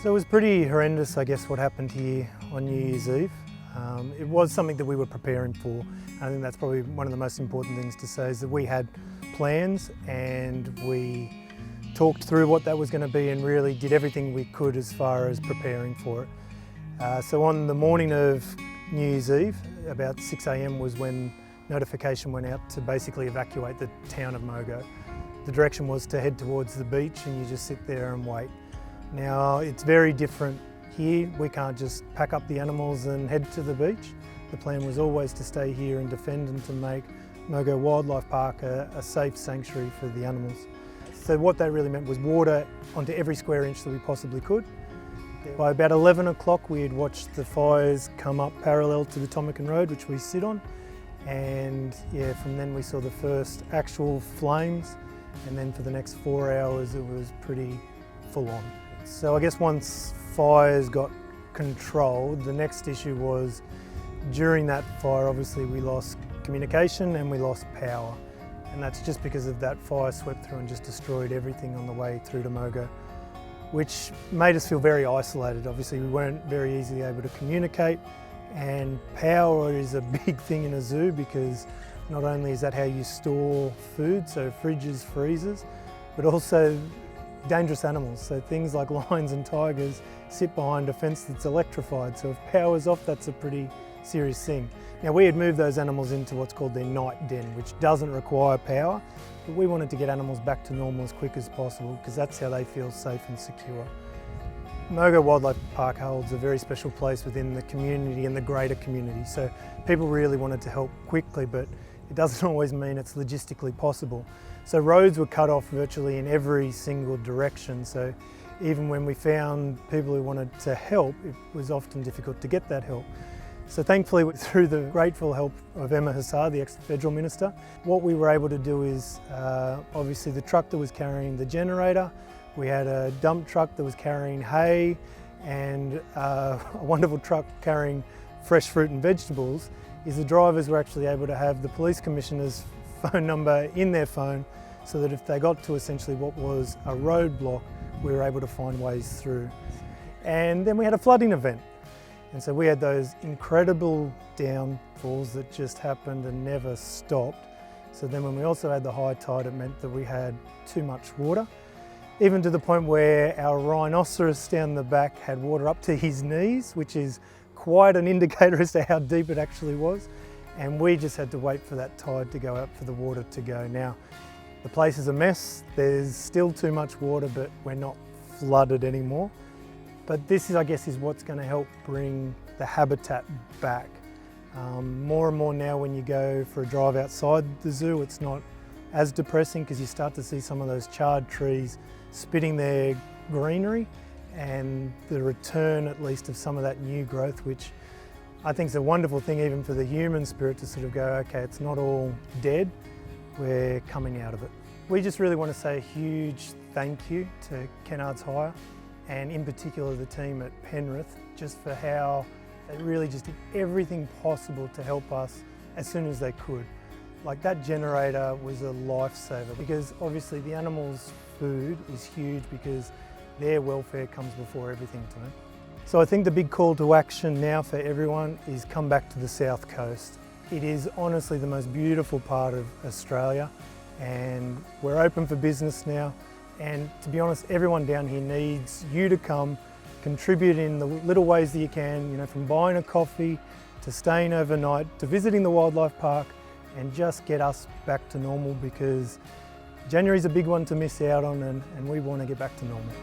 So it was pretty horrendous, I guess, what happened here on New Year's Eve. It was something that we were preparing for. I think that's probably one of the most important things to say, is that we had plans and we talked through what that was going to be and really did everything we could as far as preparing for it. So on the morning of New Year's Eve, about 6 AM was when notification went out to basically evacuate the town of Mogo. The direction was to head towards the beach and you just sit there and wait. Now it's very different here. We can't just pack up the animals and head to the beach. The plan was always to stay here and defend and to make Mogo Wildlife Park a safe sanctuary for the animals. So what that really meant was water onto every square inch that we possibly could. By about 11 o'clock we had watched the fires come up parallel to the Tomakan Road, which we sit on, and yeah, from then we saw the first actual flames, and then for the next 4 hours it was pretty full on. So I guess once fires got controlled, the next issue was during that fire obviously we lost communication and we lost power, and that's just because of that fire swept through and just destroyed everything on the way through to Mogo, which made us feel very isolated. Obviously we weren't very easily able to communicate, and power is a big thing in a zoo because not only is that how you store food, so fridges, freezers, but also dangerous animals. So things like lions and tigers sit behind a fence that's electrified, so if power's off, that's a pretty serious thing. Now we had moved those animals into what's called their night den, which doesn't require power, but we wanted to get animals back to normal as quick as possible because that's how they feel safe and secure. Mogo Wildlife Park holds a very special place within the community and the greater community, so people really wanted to help quickly, but it doesn't always mean it's logistically possible. So roads were cut off virtually in every single direction, so even when we found people who wanted to help, it was often difficult to get that help. So thankfully, through the grateful help of Emma Hassar, the ex-federal minister, what we were able to do is obviously the truck that was carrying the generator, we had a dump truck that was carrying hay, and a wonderful truck carrying fresh fruit and vegetables, is the drivers were actually able to have the police commissioner's phone number in their phone, so that if they got to essentially what was a roadblock, we were able to find ways through. And then we had a flooding event. And so we had those incredible downfalls that just happened and never stopped. So then when we also had the high tide, it meant that we had too much water, even to the point where our rhinoceros down the back had water up to his knees, which is quite an indicator as to how deep it actually was. And we just had to wait for that tide to go up for the water to go. Now, the place is a mess. There's still too much water, but we're not flooded anymore. But this is, I guess, is what's going to help bring the habitat back. More and more now when you go for a drive outside the zoo, it's not as depressing because you start to see some of those charred trees spitting their greenery, and the return at least of some of that new growth, which I think is a wonderful thing even for the human spirit to sort of go, okay, it's not all dead, we're coming out of it. We just really want to say a huge thank you to Kennards Hire, and in particular the team at Penrith, just for how they really just did everything possible to help us as soon as they could. Like that generator was a lifesaver because obviously the animals' food is huge because their welfare comes before everything to them. So I think the big call to action now for everyone is come back to the South Coast. It is honestly the most beautiful part of Australia, and we're open for business now. And to be honest, everyone down here needs you to come, contribute in the little ways that you can, you know, from buying a coffee to staying overnight to visiting the wildlife park, and just get us back to normal because January's a big one to miss out on, and we want to get back to normal.